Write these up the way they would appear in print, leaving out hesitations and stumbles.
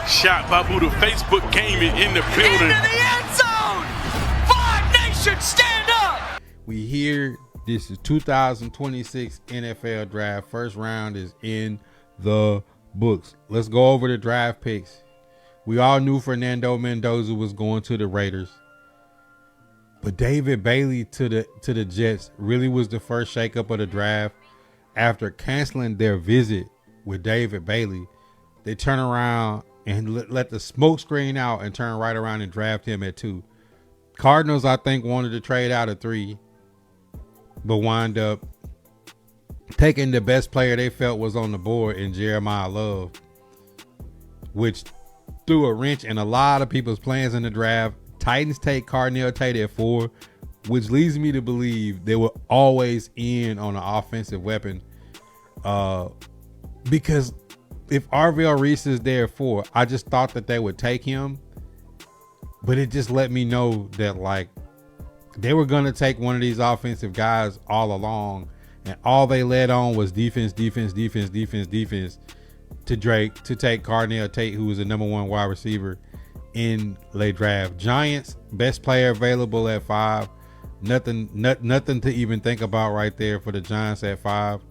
shot by Buddha. Facebook gaming in the building. Into the end zone! Five Nations, stand up! We here. This is 2026 NFL draft. First round is in the books. Let's go over the draft picks. We all knew Fernando Mendoza was going to the Raiders, but David Bailey to the Jets really was the first shakeup of the draft. After canceling their visit with David Bailey, they turn around and let the smoke screen out and turn right around and draft him at 2. Cardinals, I think, wanted to trade out at 3, but wind up taking the best player they felt was on the board in Jeremiah Love, which threw a wrench in a lot of people's plans in the draft. Titans take Carnell Tate at 4, which leads me to believe they were always in on an offensive weapon. Because if Arvell Reese is there at 4, I just thought that they would take him. But it just let me know that, like, they were going to take one of these offensive guys all along. And all they led on was defense to take Carnell Tate, who was the number 1 wide receiver in late draft. Giants, best player available at 5. Nothing to even think about right there for the Giants at 5.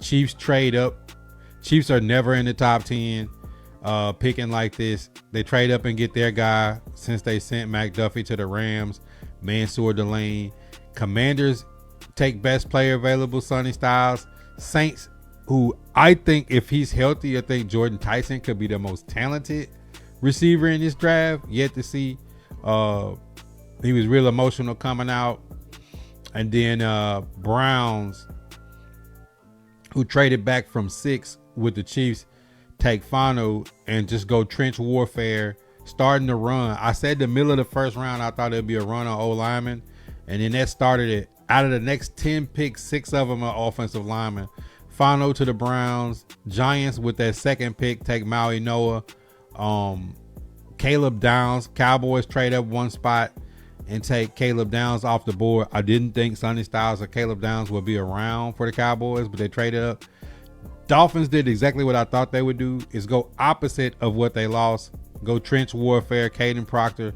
Chiefs trade up. Chiefs are never in the top 10 picking like this. They trade up and get their guy since they sent McDuffie to the Rams, Mansour Delane. Commanders take best player available, Sonny Styles. Saints, who I think if he's healthy, I think Jordan Tyson could be the most talented receiver in this draft. Yet to see. He was real emotional coming out. And then Browns, who traded back from 6 with the Chiefs, take Fano and just go trench warfare, starting to run. I said the middle of the first round, I thought it'd be a run on O-lineman. And then that started it. Out of the next 10 picks, 6 of them are offensive linemen. Fano to the Browns. Giants with that second pick take Maui Noah. Caleb Downs. Cowboys trade up 1 spot and take Caleb Downs off the board. I didn't think Sonny Styles or Caleb Downs would be around for the Cowboys, but they traded up. Dolphins did exactly what I thought they would do, is go opposite of what they lost. Go trench warfare, Caden Proctor.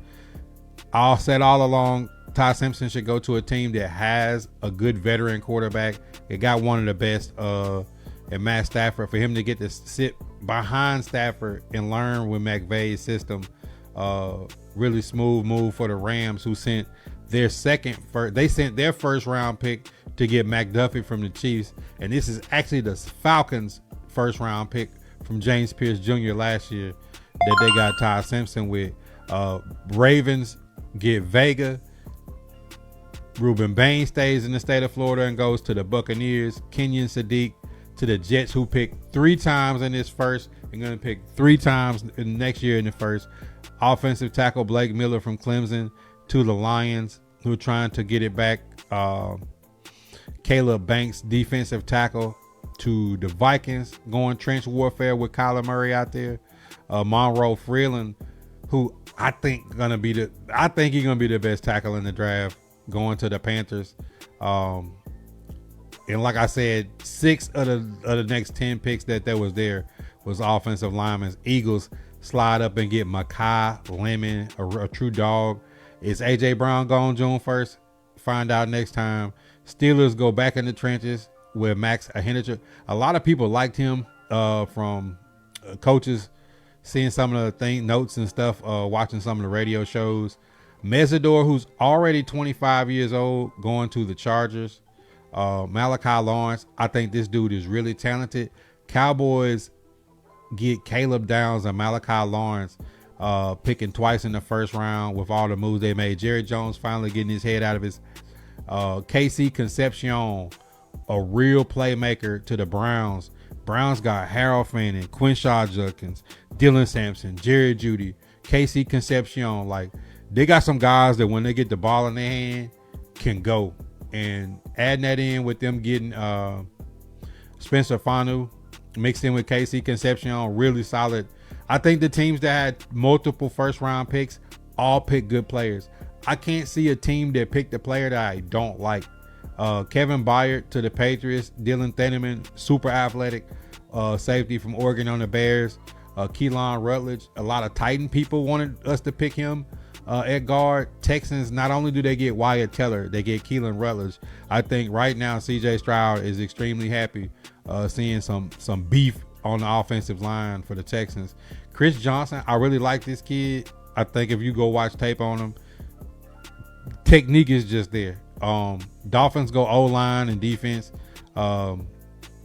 I said all along, Ty Simpson should go to a team that has a good veteran quarterback. It got one of the best at Matt Stafford. For him to get to sit behind Stafford and learn with McVay's system, really smooth move for the Rams, who sent their first round pick to get McDuffie from the Chiefs. And this is actually the Falcons' first round pick from James Pierce Jr. last year that they got Ty Simpson with. Ravens get Vega. Ruben Bain stays in the state of Florida and goes to the Buccaneers. Kenyon Sadiq to the Jets, who picked 3 times in this first and going to pick 3 times in next year in the first. Offensive tackle Blake Miller from Clemson to the Lions, who are trying to get it back. Caleb Banks, defensive tackle, to the Vikings, going trench warfare with Kyler Murray out there. Monroe Freeland, who I think he's gonna be the best tackle in the draft, going to the Panthers. And like I said, 6 of the next 10 picks that was there was offensive linemen. Eagles slide up and get Makai Lemon, a true dog. Is A.J. Brown gone June 1st? Find out next time. Steelers go back in the trenches with Max Henninger. A lot of people liked him from coaches, seeing some of the notes and stuff, watching some of the radio shows. Mesidor, who's already 25 years old, going to the Chargers. Malachi Lawrence, I think this dude is really talented. Cowboys get Caleb Downs and Malachi Lawrence, picking twice in the first round with all the moves they made. Jerry Jones finally getting his head out of his. KC Concepcion, a real playmaker to the Browns. Browns got Harold Fanning, Quinshaw Judkins, Dylan Sampson, Jerry Jeudy, KC Concepcion. Like, they got some guys that when they get the ball in their hand can go. And adding that in with them getting Spencer Fanu mixed in with KC Concepcion, really solid. I think the teams that had multiple first round picks all picked good players. I can't see a team that picked a player that I don't like. Kevin Byard to the Patriots, Dylan Thieneman, super athletic safety from Oregon on the Bears. Keelan Rutledge. A lot of Titan people wanted us to pick him at guard. Texans, not only do they get Wyatt Teller, they get Keelan Rutledge. I think right now CJ Stroud is extremely happy seeing some beef on the offensive line for the Texans. Chris Johnson, I really like this kid. I think if you go watch tape on him, technique is just there. Dolphins go O-line and defense,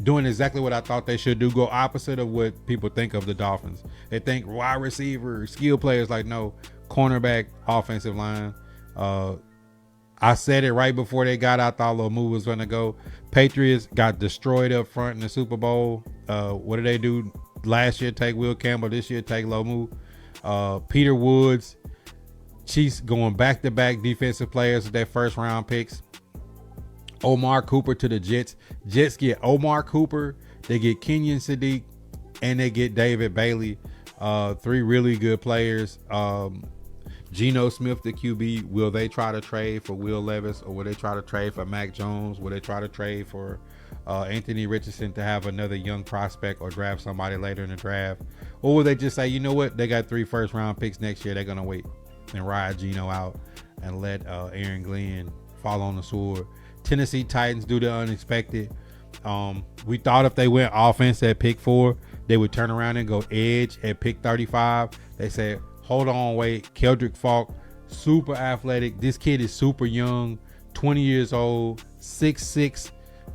doing exactly what I thought they should do. Go opposite of what people think of the Dolphins. They think wide receiver, skill players. Like, no, cornerback, offensive line. I said it right before they got out. Thought Lomu was going to go. Patriots got destroyed up front in the Super Bowl. What did they do last year? Take Will Campbell. This year, take Lomu. Peter Woods. Chiefs going back-to-back defensive players with their first-round picks. Omar Cooper to the Jets. Jets get Omar Cooper. They get Kenyon Sadiq. And they get David Bailey. 3 really good players. Geno Smith, the QB. Will they try to trade for Will Levis, or will they try to trade for Mac Jones? Will they try to trade for Anthony Richardson to have another young prospect, or draft somebody later in the draft? Or will they just say, you know what? They got 3 first-round picks next year. They're going to wait and ride Geno out and let Aaron Glenn fall on the sword. Tennessee Titans do the unexpected. We thought if they went offense at pick 4, they would turn around and go edge at pick 35. They said, hold on, wait. Keldric Faulk, super athletic. This kid is super young, 20 years old, 6'6",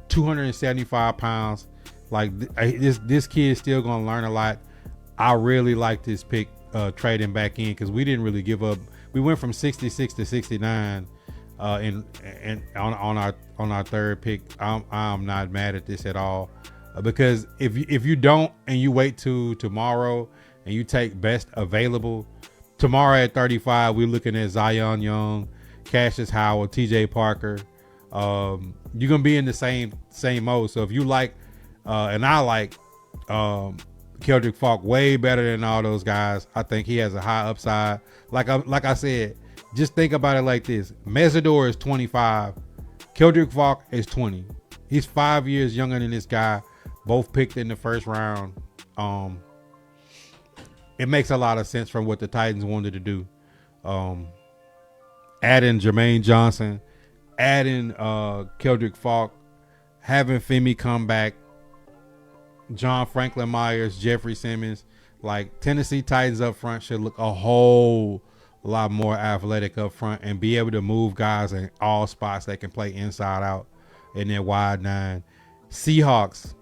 275 pounds. Like, this kid is still going to learn a lot. I really like this pick, trading back in, because we didn't really give up. We went from 66 to 69 on our third pick. I'm not mad at this at all, because if you don't and you wait to tomorrow and you take best available, tomorrow at 35 we're looking at Zion Young, Cassius Howard, TJ Parker. You're gonna be in the same mode. So if you like and I like Keldric Faulk way better than all those guys, I think he has a high upside. Like I said, just think about it like this. Mesidor is 25. Keldric Faulk is 20. He's 5 years younger than this guy. Both picked in the first round. It makes a lot of sense from what the Titans wanted to do. Adding Jermaine Johnson, adding Keldric Faulk, having Femi come back, John Franklin Myers, Jeffrey Simmons. Like, Tennessee Titans up front should look a whole lot more athletic up front and be able to move guys in all spots. They can play inside out in their wide 9. Seahawks,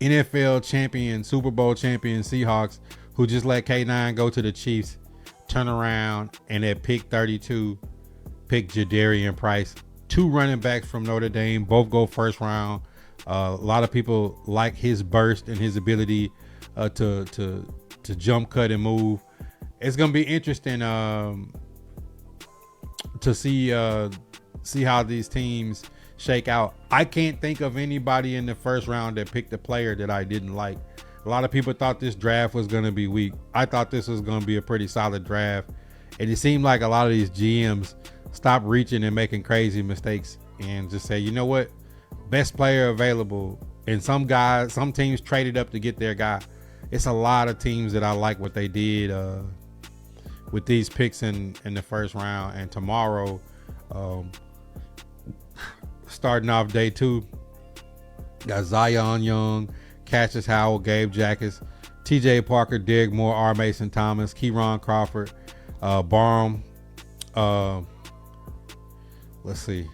NFL champion, Super Bowl champion Seahawks, who just let K9 go to the Chiefs, turn around and at pick 32 pick Jadarian Price. 2 running backs from Notre Dame, both go first round. A lot of people like his burst and his ability to jump, cut, and move. It's gonna be interesting to see how these teams shake out. I can't think of anybody in the first round that picked a player that I didn't like. A lot of people thought this draft was gonna be weak. I thought this was gonna be a pretty solid draft, and it seemed like a lot of these GMs stopped reaching and making crazy mistakes and just say, you know what, best player available. And some teams traded up to get their guy. It's a lot of teams that I like what they did with these picks in the first round. And tomorrow, starting off day 2, got Zion Young, Cassius Howell, Gabe Jackas, TJ Parker, Derek Moore, R. Mason Thomas, Kieron Crawford, Barham, let's see,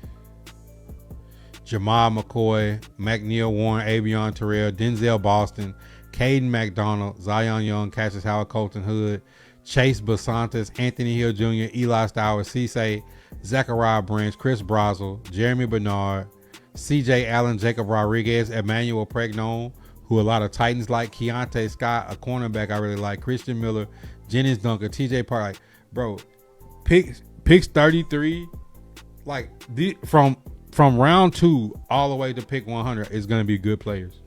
Jamal McCoy, McNeil Warren, Avion Terrell, Denzel Boston, Caden McDonald, Zion Young, Cassius Howard, Colton Hood, Chase Basantis, Anthony Hill Jr., Eli Stowers, Cisse, Zachariah Branch, Chris Brazel, Jeremy Bernard, CJ Allen, Jacob Rodriguez, Emmanuel Pregnon, who a lot of Titans like, Keontae Scott, a cornerback I really like, Christian Miller, Jennings Dunker, TJ Park. Like, bro, picks 33, like from round 2 all the way to pick 100 is going to be good players.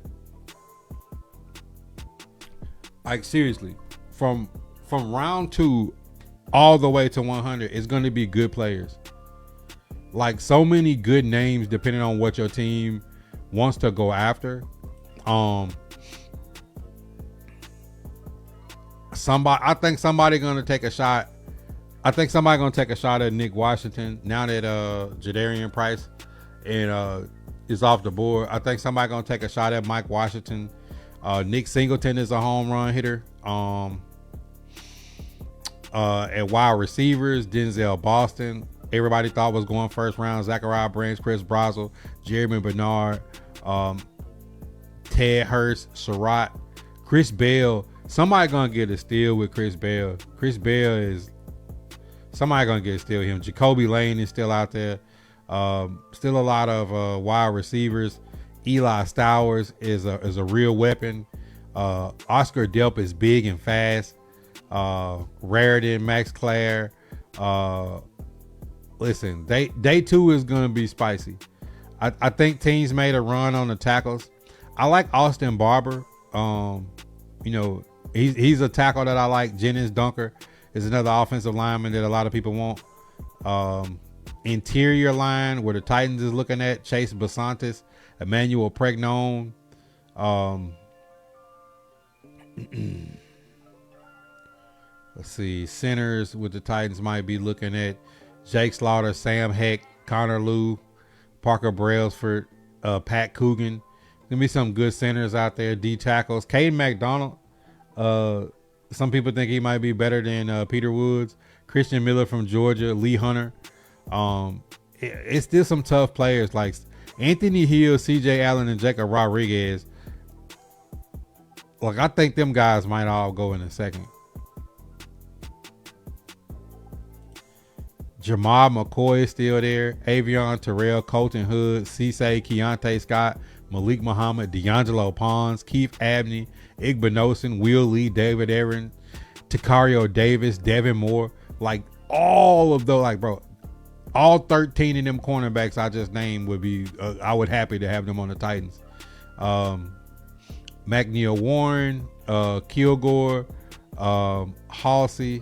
Like, seriously, from round 2 all the way to 100 is going to be good players. Like, so many good names depending on what your team wants to go after. I think somebody gonna take a shot. I think somebody gonna take a shot at Nick Washington now that Jadarian Price and is off the board. I think somebody gonna take a shot at Mike Washington. Nick Singleton is a home run hitter. At wide receivers, Denzel Boston, everybody thought was going first round. Zachariah Branch, Chris Brazel, Jeremy Bernard, Ted Hurst, Surratt, Chris Bell. Somebody gonna get a steal with Chris Bell. Chris Bell is somebody gonna get a steal with him. Jacoby Lane is still out there. Still a lot of wide receivers. Eli Stowers is a real weapon. Oscar Delp is big and fast. Raritan, Max Clare. Listen, day 2 is gonna be spicy. I think teams made a run on the tackles. I like Austin Barber. He's a tackle that I like. Jennings Dunker is another offensive lineman that a lot of people want. Interior line where the Titans is looking at Chase Basantis, Emmanuel Pregnon. Let's see, centers with the Titans might be looking at Jake Slaughter, Sam Heck, Connor Lew, Parker Brailsford, Pat Coogan. Gonna be some good centers out there. D tackles. Caden McDonald. Some people think he might be better than Peter Woods. Christian Miller from Georgia. Lee Hunter. It's still some tough players like Anthony Hill, CJ Allen, and Jacob Rodriguez. Like, I think them guys might all go in a second. Jamal McCoy is still there. Avion Terrell, Colton Hood, Cisse, Keontae Scott, Malik Muhammad, D'Angelo Pons, Keith Abney, Igbenosin, Will Lee, David Aaron, Takario Davis, Devin Moore. Like, all of those, like, bro, all 13 of them cornerbacks I just named would be, I would happy to have them on the Titans. McNeil Warren, Kilgore, Halsey,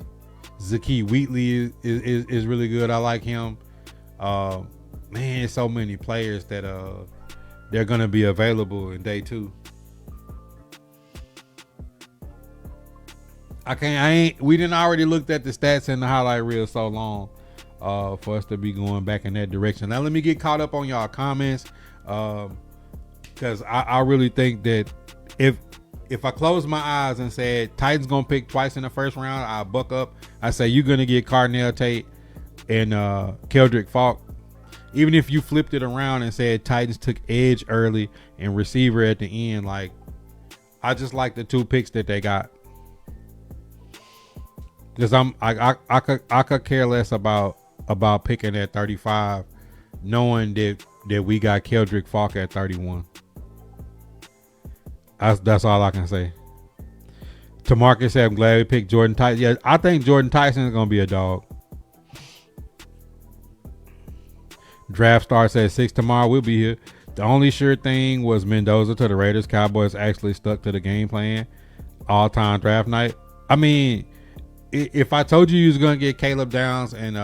Zaki Wheatley is really good. I like him. Man, so many players that they're gonna be available in day 2. We didn't already looked at the stats in the highlight reel so long for us to be going back in that direction. Now let me get caught up on y'all comments because I really think that if I close my eyes and said Titans gonna pick twice in the first round, I buck up. I say you're gonna get Carnell, Tate, and Keldric Faulk. Even if you flipped it around and said Titans took edge early and receiver at the end, like, I just like the 2 picks that they got. Because I could care less about picking at 35, knowing that we got Keldric Faulk at 31. That's all I can say. Tamarcus said, I'm glad we picked Jordan Tyson. Yeah, I think Jordan Tyson is going to be a dog. Draft Star says 6 tomorrow. We'll be here. The only sure thing was Mendoza to the Raiders. Cowboys actually stuck to the game plan all-time draft night. I mean, if I told you was going to get Caleb Downs and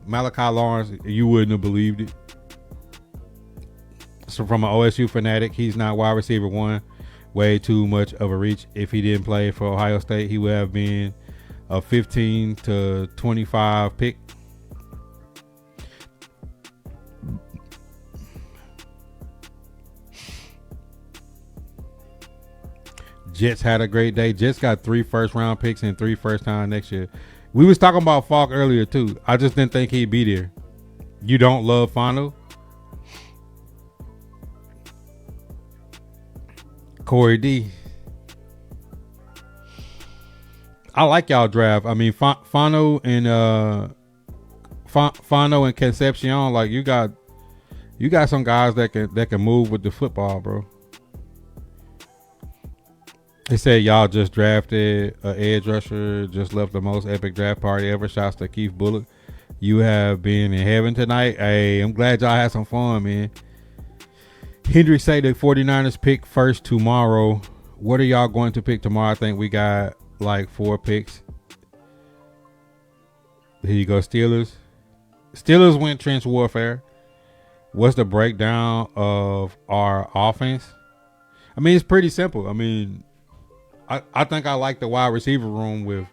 Malachi Lawrence, you wouldn't have believed it. So from an OSU fanatic, he's not wide receiver 1. Way too much of a reach. If he didn't play for Ohio State, he would have been a 15 to 25 pick. Jets had a great day. Jets got 3 first-round picks and 3 first-time next year. We was talking about Faulk earlier, too. I just didn't think he'd be there. You don't love Fano? Corey D. I like y'all draft. I mean, Fano and Concepcion, like, you got some guys that can move with the football, bro. They said y'all just drafted an edge rusher, just left the most epic draft party ever. Shouts to Keith Bullock. You have been in heaven tonight. Hey, I'm glad y'all had some fun, man. Hendrick say the 49ers pick first tomorrow. What are y'all going to pick tomorrow? I think we got like 4 picks. Here you go, Steelers. Steelers went trench warfare. What's the breakdown of our offense? I mean, it's pretty simple. I mean, I think I like the wide receiver room with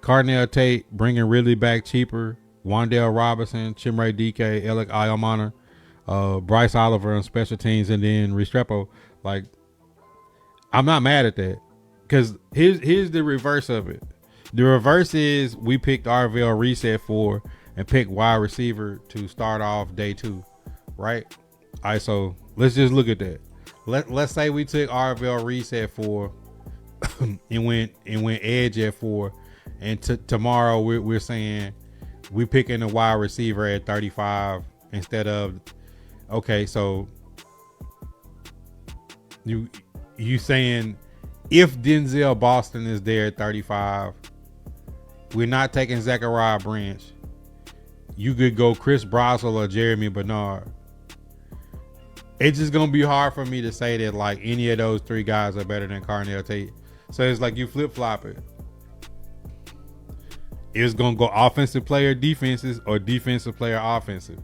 Carnell Tate bringing Ridley back cheaper, Wandale Robinson, Chimere DK, Alec Ayamana, Bryce Oliver on special teams, and then Restrepo. Like, I'm not mad at that, because here's the reverse of it. The reverse is we picked RVL Reset for and picked wide receiver to start off day 2, right? All right, so let's just look at that. Let's say we took RVL Reset for and went edge at 4, and tomorrow we're saying we picking a wide receiver at 35 instead of, okay, so you saying if Denzel Boston is there at 35, we're not taking Zachariah Branch. You could go Chris Broswell or Jeremy Bernard. It's just gonna be hard for me to say that like any of those 3 guys are better than Carnell Tate. So it's like you flip flop it. It's gonna go offensive player defenses or defensive player offensive.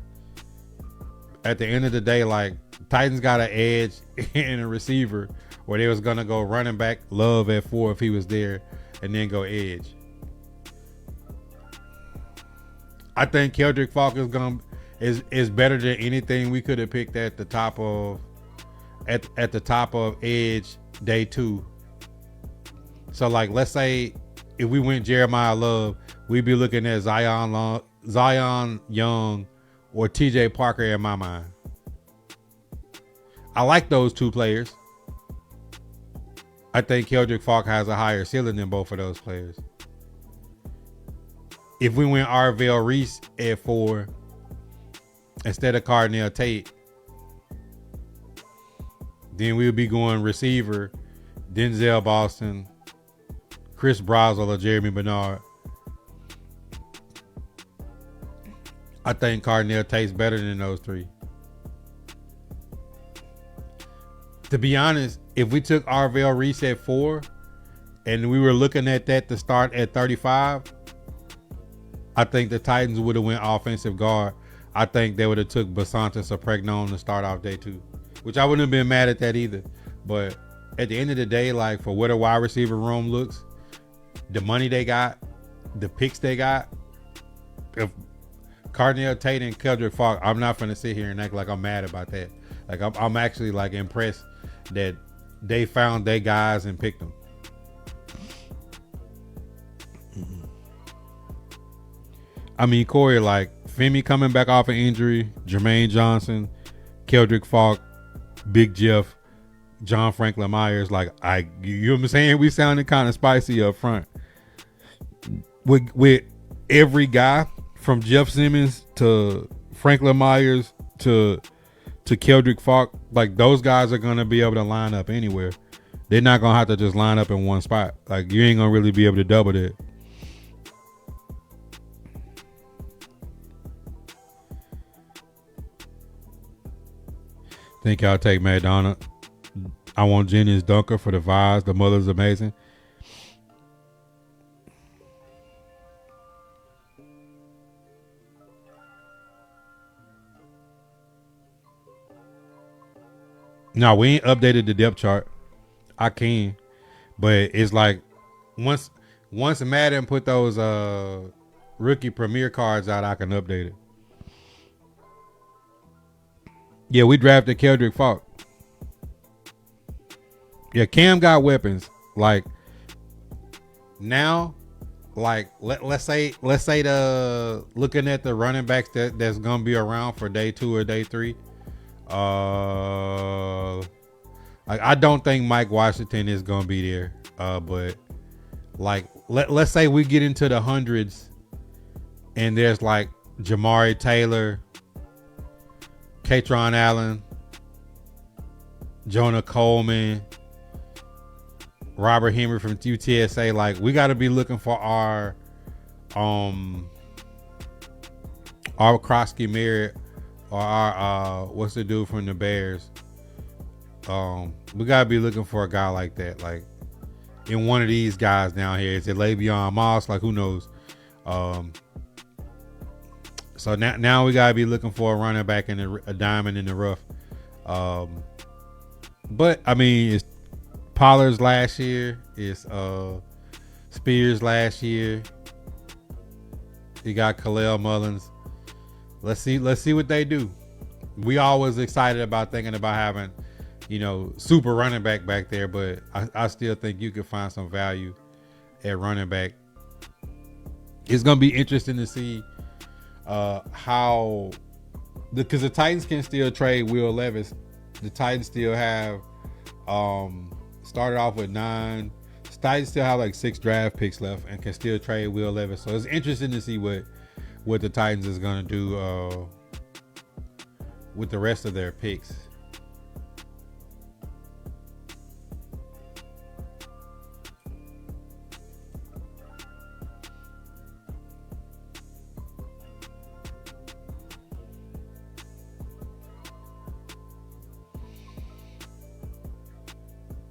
At the end of the day, like, Titans got an edge in a receiver where they was gonna go running back Love at 4 if he was there, and then go edge. I think Keldric Faulk is better than anything we could have picked at the top of edge day 2. So like, let's say if we went Jeremiah Love, we'd be looking at Zion Young or TJ Parker in my mind. I like those 2 players. I think Keldric Faulk has a higher ceiling than both of those players. If we went Arvell Reese at 4 instead of Carnell Tate, then we would be going receiver, Denzel Boston, Chris Broswell, or Jeremy Bernard. I think Carnell Tate's better than those 3. To be honest, if we took Arvell Reese at 4 and we were looking at that to start at 35, I think the Titans would have went offensive guard. I think they would have took Basantis or Pregnon to start off day 2, which I wouldn't have been mad at that either. But at the end of the day, like, for what a wide receiver room looks, the money they got, the picks they got, if Carnell Tate and Keldric Faulk, I'm not going to sit here and act like I'm mad about that. Like, I'm actually like impressed that they found their guys and picked them. I mean, Corey, like, Femi coming back off an injury, Jermaine Johnson, Keldric Faulk, Big Jeff, John Franklin Myers, like, you know what I'm saying? We sounded kind of spicy up front. With every guy from Jeff Simmons to Franklin Myers to Keldric Faulk, like, those guys are going to be able to line up anywhere. They're not going to have to just line up in one spot. Like, you ain't going to really be able to double that. Think I'll take McDonough. I want Jennings Dunker for the vibes. The mother's amazing. No, we ain't updated the depth chart. I can, but it's like once Madden put those rookie premier cards out, I can update it. Yeah, we drafted Keldric Faulk. Yeah, Cam got weapons. Like, now, like, let's say the looking at the running backs that's gonna be around for day 2 or day 3. Like, I don't think Mike Washington is gonna be there. But like, let's say we get into the hundreds and there's like Jamari Taylor, Katron Allen, Jonah Coleman, Robert Henry from UTSA. Like, we got to be looking for our Krosky Merritt or our what's the dude from the Bears. We got to be looking for a guy like that. Like, in one of these guys down here. Is it Le'Veon Moss? Like, who knows? So now we gotta be looking for a running back and a diamond in the rough. But I mean, Pollard's last year. It's Spears last year. You got Khalil Mullins. Let's see what they do. We always excited about thinking about having, super running back there, but I still think you could find some value at running back. It's gonna be interesting to see how, because the Titans can still trade Will Levis. The Titans still have started off with 9. The Titans still have like 6 draft picks left and can still trade Will Levis. So it's interesting to see what the Titans is gonna do with the rest of their picks.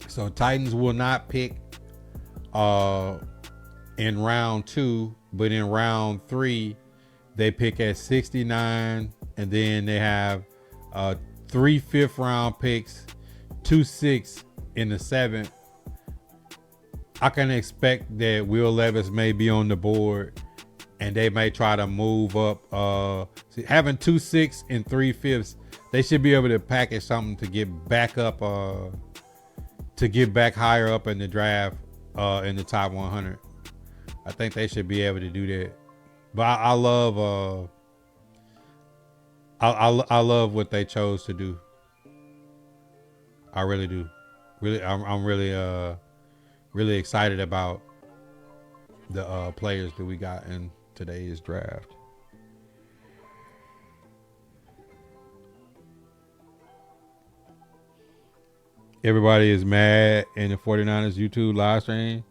So Titans will not pick in round 2, but in round 3 they pick at 69, and then they have 3 5th-round picks, 2 6th in the 7th. I can expect that Will Levis may be on the board, and they may try to move up. Having 2 6ths and 3 5ths, they should be able to package something to get back up, to get back higher up in the draft, in the top 100. I think they should be able to do that. But I love, I love what they chose to do. I really do. I'm really excited about the players that we got in today's draft. Everybody is mad in the 49ers YouTube live stream.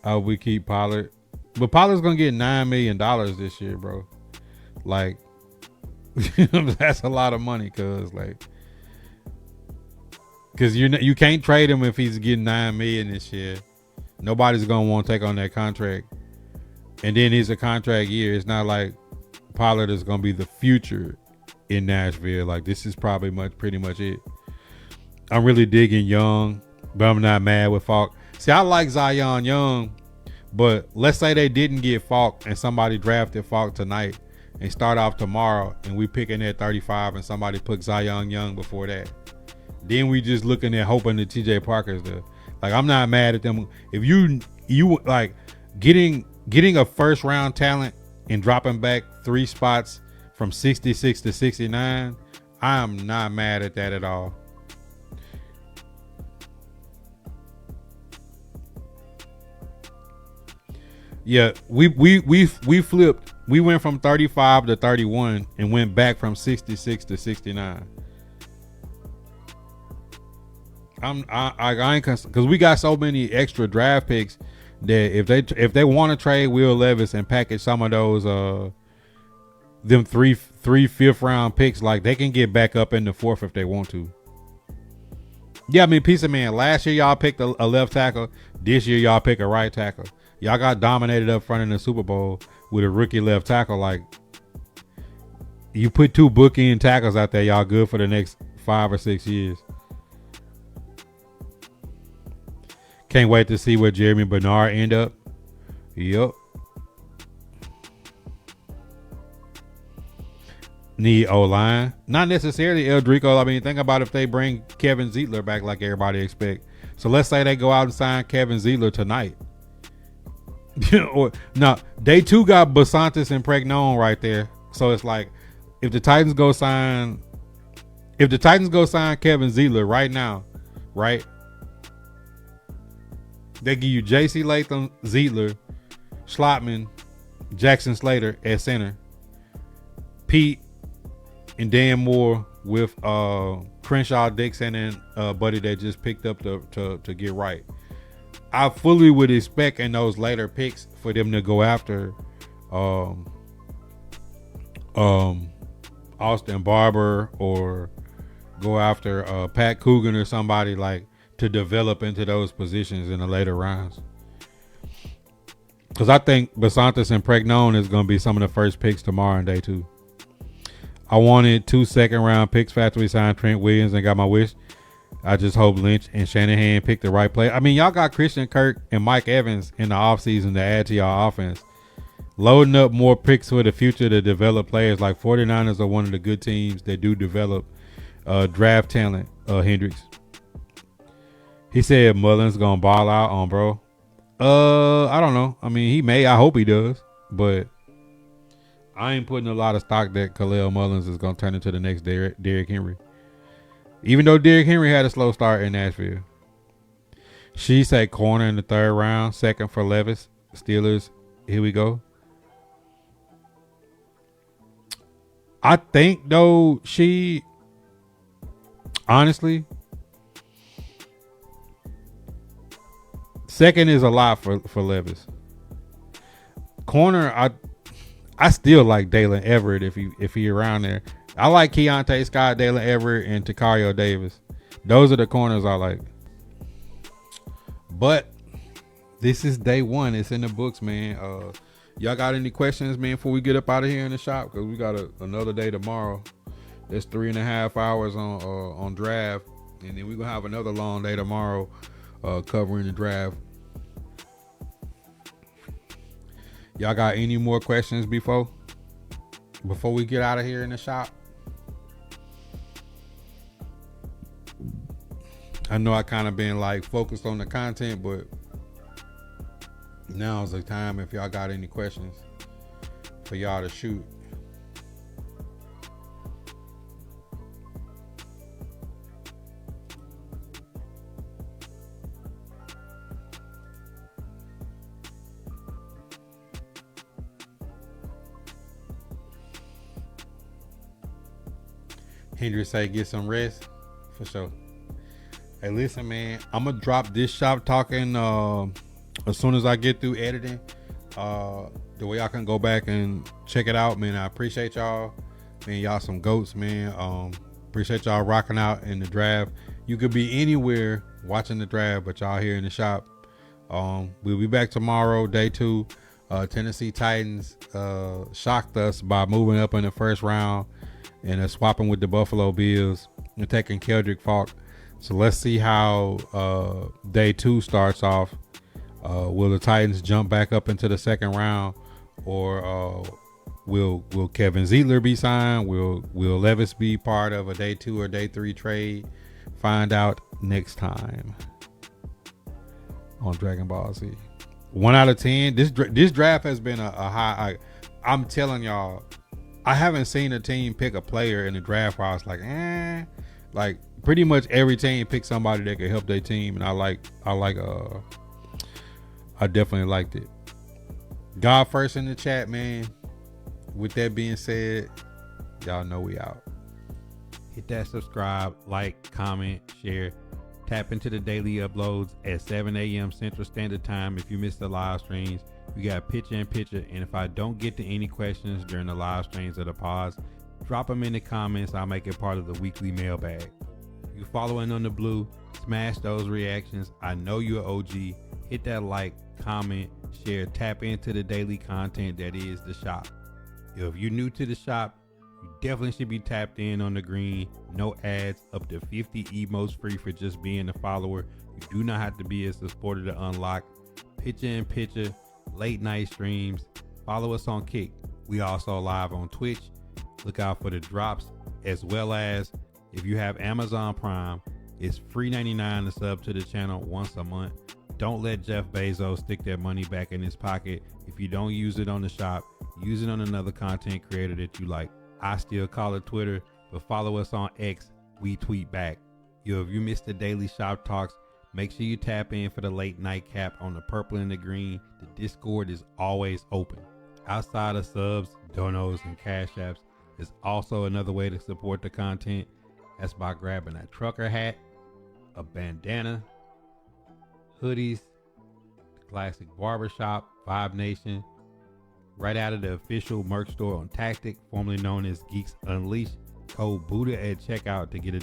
We keep Pollard. But Pollard's going to get $9 million this year, bro. Like, that's a lot of money, cuz you can't trade him if he's getting $9 million this year. Nobody's going to want to take on that contract. And then it's a contract year. It's not like Pollard is going to be the future in Nashville. Like, this is probably pretty much it. I'm really digging Young, but I'm not mad with Faulk. See, I like Zion Young, but let's say they didn't get Faulk and somebody drafted Faulk tonight and start off tomorrow, and we picking at 35 and somebody put Zion Young before that. Then we just looking at hoping that TJ Parker's there. Like, I'm not mad at them. If you like getting a first round talent and dropping back 3 spots from 66 to 69, I am not mad at that at all. Yeah, we flipped. We went from 35 to 31 and went back from 66 to 69. I ain't, because we got so many extra draft picks that if they want to trade Will Levis and package some of those them three 5th-round picks, like, they can get back up in the 4th if they want to. Yeah, I mean, piece of man. Last year y'all picked a left tackle. This year y'all pick a right tackle. Y'all got dominated up front in the Super Bowl with a rookie left tackle. Like, you put 2 bookend tackles out there, y'all good for the next 5 or 6 years. Can't wait to see where Jeremy Bernard end up. Yep. Need O-line. Not necessarily Eldrico. I mean, think about if they bring Kevin Zeitler back like everybody expect. So let's say they go out and sign Kevin Zeitler tonight. Or no, they too got Basantis and Pregnon right there. So it's like, if the Titans go sign Kevin Zeitler right now, right? They give you J.C. Latham, Zeitler, Schlottman, Jackson Slater at center, Pete and Dan Moore with Crenshaw, Dixon, and Buddy that just picked up to get right. I fully would expect in those later picks for them to go after Austin Barber or go after Pat Coogan or somebody, like, to develop into those positions in the later rounds. Because I think Basantis and Pregnon is going to be some of the first picks tomorrow in day 2. I wanted 2 second-round picks after we signed Trent Williams and got my wish. I just hope Lynch and Shanahan pick the right play. I mean, y'all got Christian Kirk and Mike Evans in the offseason to add to y'all offense. Loading up more picks for the future to develop players. Like 49ers are one of the good teams that do develop draft talent, Hendricks. He said Mullins going to ball out on bro. I don't know. I mean, he may. I hope he does. But I ain't putting a lot of stock that Khalil Mullins is going to turn into the next Derrick Henry. Even though Derrick Henry had a slow start in Nashville. She said corner in the 3rd round. 2nd for Levis. Steelers. Here we go. I think, though, she... Honestly... 2nd is a lot for Levis. Corner, I still like Dalen Everett if he around there. I like Keontae Scott, Dalen Everett, and Takario Davis. Those are the corners I like. But this is day 1. It's in the books, man. Y'all got any questions, man, before we get up out of here in the shop? Because we got another day tomorrow. That's 3.5 hours on draft. And then we're going to have another long day tomorrow covering the draft. Y'all got any more questions before we get out of here in the shop? I know I kind of been like focused on the content, but now's the time if y'all got any questions for y'all to shoot. Hendry say get some rest for sure. Hey, listen, man, I'm gonna drop this shop talking as soon as I get through editing. The way y'all can go back and check it out, man. I appreciate y'all, man. Y'all some goats, man. Appreciate y'all rocking out in the draft. You could be anywhere watching the draft, but y'all here in the shop. We'll be back tomorrow, day 2. Tennessee Titans shocked us by moving up in the 1st round and swapping with the Buffalo Bills and taking Keldric Faulk. So let's see how day 2 starts off. Will the Titans jump back up into the 2nd round, or will Kevin Zeitler be signed? Will Levis be part of a day 2 or day 3 trade? Find out next time on Dragon Ball Z. 1 out of 10. This draft has been a high. I'm telling y'all, I haven't seen a team pick a player in the draft where I was like, like pretty much every team picked somebody that could help their team, and I definitely liked it. God first in the chat, man. With that being said, y'all know we out. Hit that subscribe, like, comment, share. Tap into the daily uploads at 7 a.m. Central Standard Time. If you missed the live streams, we got picture in picture. And if I don't get to any questions during the live streams or the pods, drop them in the comments. I'll make it part of the weekly mailbag. You following on the blue, smash those reactions. I know you're OG. Hit that like, comment, share, tap into the daily content that is the shop. If you're new to the shop, you definitely should be tapped in on the green. No ads, up to 50 emotes free for just being a follower. You do not have to be a supporter to unlock picture in picture, late night streams. Follow us on Kick. We also live on Twitch. Look out for the drops, as well as if you have Amazon Prime, it's free $99 to sub to the channel once a month. Don't let Jeff Bezos stick that money back in his pocket. If you don't use it on the shop, use it on another content creator that you like. I still call it Twitter, but follow us on X. We tweet back. If you missed the daily shop talks, make sure you tap in for the late night cap on the purple and the green. The Discord is always open. Outside of subs, donos, and cash apps, there's also another way to support the content. That's by grabbing a trucker hat, a bandana, hoodies, classic barbershop, Vibe Nation, right out of the official merch store on Tactic, formerly known as Geeks Unleashed. Code Buddha at checkout to get a